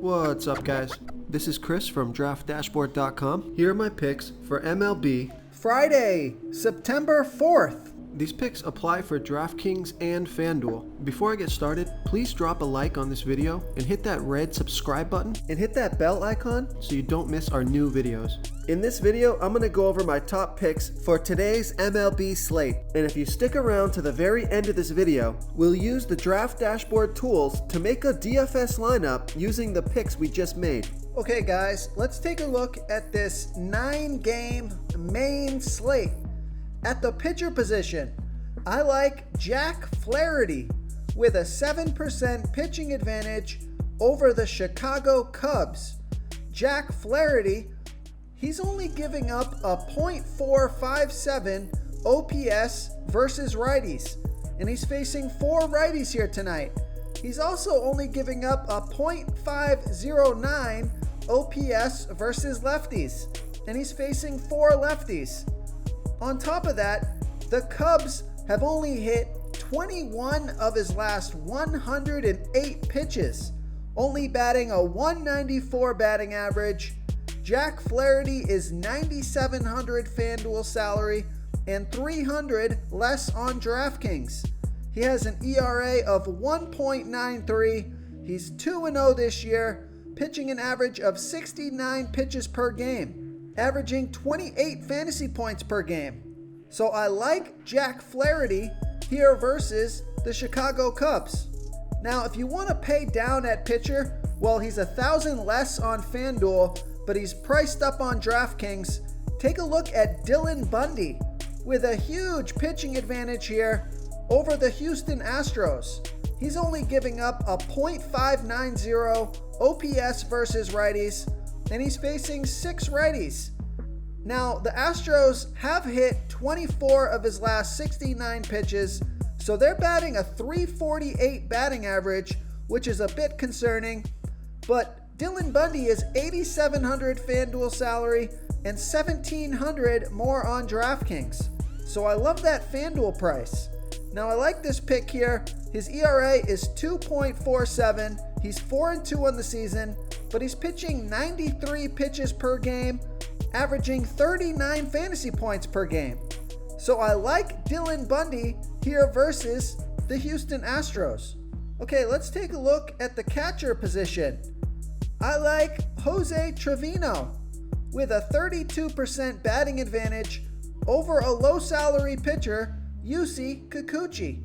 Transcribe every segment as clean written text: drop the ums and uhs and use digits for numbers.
What's up, guys? This is Chris from DraftDashboard.com. Here are my picks for MLB Friday, September 4th. These picks apply for DraftKings and FanDuel. Before I get started, please drop a like on this video and hit that red subscribe button and hit that bell icon so you don't miss our new videos. In this video, I'm going to go over my top picks for today's MLB slate. And if you stick around to the very end of this video, we'll use the Draft Dashboard tools to make a DFS lineup using the picks we just made. Okay guys, let's take a look at this 9-game main slate. At the pitcher position, I like Jack Flaherty with a 7% pitching advantage over the Chicago Cubs. Jack Flaherty, he's only giving up a .457 OPS versus righties, and he's facing 4 righties here tonight. He's also only giving up a .509 OPS versus lefties, and he's facing 4 lefties. On top of that, the Cubs have only hit 21 of his last 108 pitches, only batting a 194 batting average. Jack Flaherty is $9,700 FanDuel salary and $300 less on DraftKings. He has an ERA of 1.93. He's 2-0 this year, pitching an average of 69 pitches per game, averaging 28 fantasy points per game. So I like Jack Flaherty here versus the Chicago Cubs. Now, if you want to pay down at pitcher, well, he's $1,000 less on FanDuel, but he's priced up on DraftKings. Take a look at Dylan Bundy with a huge pitching advantage here over the Houston Astros. He's only giving up a .590 OPS versus righties, and he's facing 6 righties. Now, the Astros have hit 24 of his last 69 pitches, so they're batting a .348 batting average, which is a bit concerning, but Dylan Bundy is $8,700 FanDuel salary and $1,700 more on DraftKings. So I love that FanDuel price. Now, I like this pick here. His ERA is 2.47. He's 4-2 on the season, but he's pitching 93 pitches per game, averaging 39 fantasy points per game. So I like Dylan Bundy here versus the Houston Astros. Okay, let's take a look at the catcher position. I like Jose Trevino with a 32% batting advantage over a low salary pitcher, Yusei Kikuchi.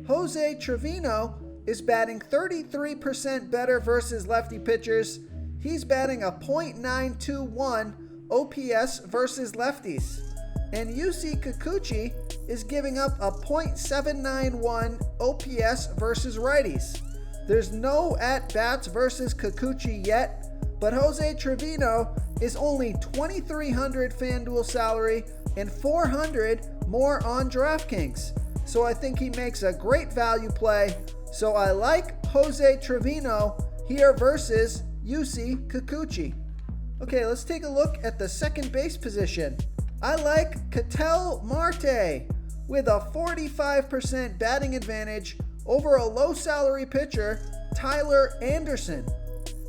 Jose Trevino is batting 33% better versus lefty pitchers. He's batting a .921 OPS versus lefties. And Yusei Kikuchi is giving up a .791 OPS versus righties. There's no at-bats versus Kikuchi yet, but Jose Trevino is only $2,300 FanDuel salary and $400 more on DraftKings. So I think he makes a great value play. So I like Jose Trevino here versus Yusei Kikuchi. Okay, let's take a look at the second base position. I like Ketel Marte with a 45% batting advantage over a low salary pitcher, Tyler Anderson.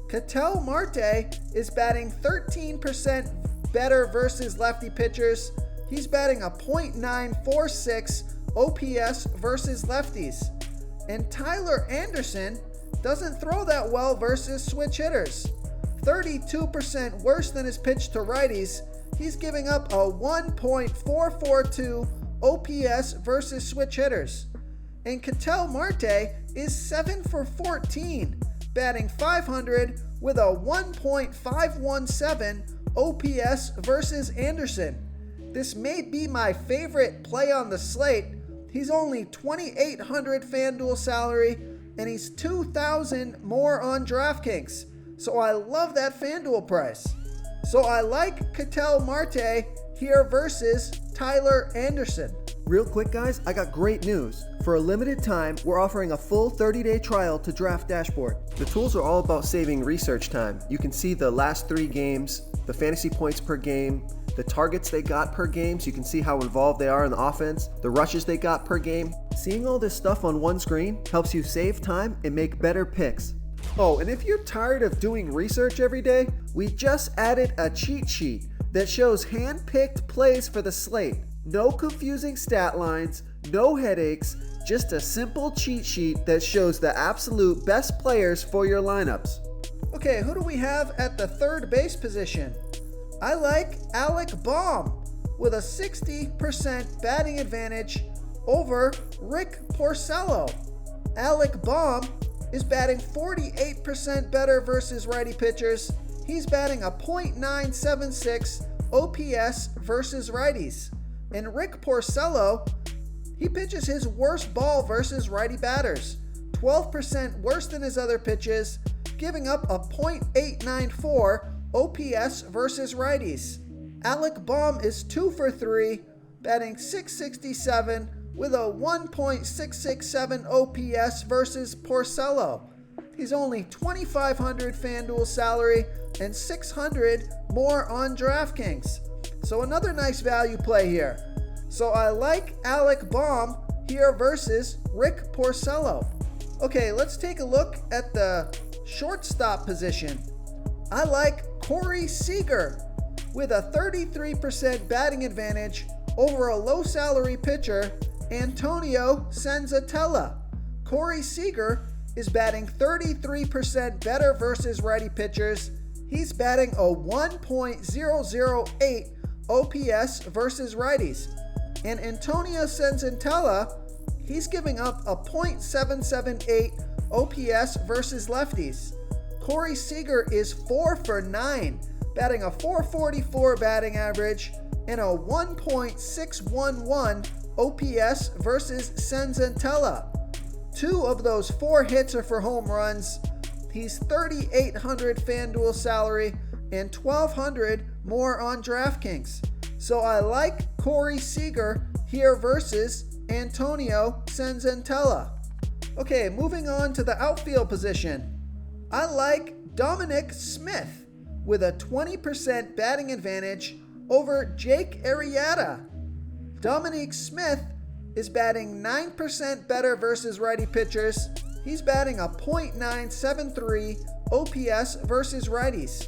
Ketel Marte is batting 13% better versus lefty pitchers. He's batting a .946 OPS versus lefties. And Tyler Anderson doesn't throw that well versus switch hitters. 32% worse than his pitch to righties. He's giving up a 1.442 OPS versus switch hitters. And Ketel Marte is 7 for 14, batting .500 with a 1.517 OPS versus Anderson. This may be my favorite play on the slate. He's only $2,800 FanDuel salary, and he's $2,000 more on DraftKings. So I love that FanDuel price. So I like Ketel Marte here versus Tyler Anderson. Real quick, guys, I got great news. For a limited time, we're offering a full 30-day trial to Draft Dashboard. The tools are all about saving research time. You can see the last 3 games, the fantasy points per game, the targets they got per game, so you can see how involved they are in the offense, the rushes they got per game. Seeing all this stuff on one screen helps you save time and make better picks. Oh, and if you're tired of doing research every day, we just added a cheat sheet that shows hand-picked plays for the slate. No confusing stat lines, no headaches, just a simple cheat sheet that shows the absolute best players for your lineups. Okay, who do we have at the third base position? I like Alec Baum with a 60% batting advantage over Rick Porcello. Alec Baum is batting 48% better versus righty pitchers. He's batting a .976 OPS versus righties. And Rick Porcello, he pitches his worst ball versus righty batters, 12% worse than his other pitches, giving up a .894 OPS versus righties. Alec Baum is 2 for 3, batting .667 with a 1.667 OPS versus Porcello. He's only $2,500 FanDuel salary and $600 more on DraftKings. So another nice value play here. So I like Alec Baum here versus Rick Porcello. Okay, let's take a look at the shortstop position. I like Corey Seager with a 33% batting advantage over a low salary pitcher, Antonio Senzatella. Corey Seager is batting 33% better versus righty pitchers. He's batting a 1.008 OPS versus righties. And Antonio Senzatella, he's giving up a .778 OPS versus lefties. Corey Seager is 4 for 9, batting a .444 batting average and a 1.611 OPS versus Senzatella. 2 of those 4 hits are for home runs. He's $3,800 FanDuel salary and $1,200 more on DraftKings. So I like Corey Seager here versus Antonio Senzatella. Okay, moving on to the outfield position. I like Dominic Smith with a 20% batting advantage over Jake Arrieta. Dominic Smith is batting 9% better versus righty pitchers. He's batting a .973 OPS versus righties.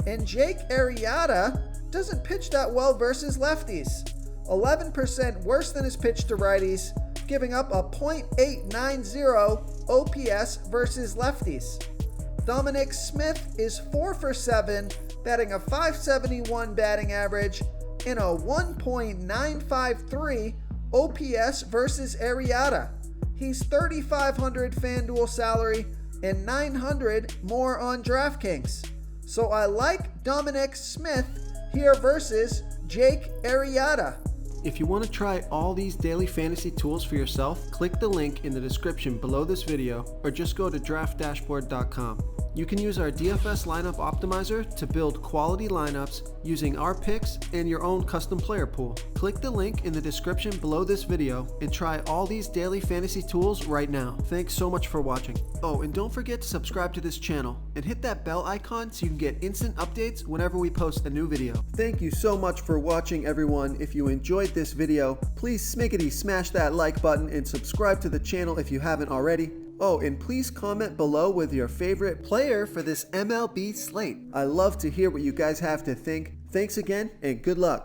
And Jake Arrieta doesn't pitch that well versus lefties. 11% worse than his pitch to righties, giving up a .890 OPS versus lefties. Dominic Smith is 4 for 7, batting a .571 batting average and a 1.953 OPS versus Arrieta. He's $3,500 FanDuel salary and $900 more on DraftKings. So I like Dominic Smith here versus Jake Arrieta. If you want to try all these daily fantasy tools for yourself, click the link in the description below this video or just go to draftdashboard.com. You can use our DFS lineup optimizer to build quality lineups using our picks and your own custom player pool. Click the link in the description below this video and try all these daily fantasy tools right now. Thanks so much for watching. Oh, and don't forget to subscribe to this channel and hit that bell icon so you can get instant updates whenever we post a new video. Thank you so much for watching, everyone. If you enjoyed this video, please smiggity smash that like button and subscribe to the channel if you haven't already. Oh, and please comment below with your favorite player for this MLB slate. I love to hear what you guys have to think. Thanks again, and good luck.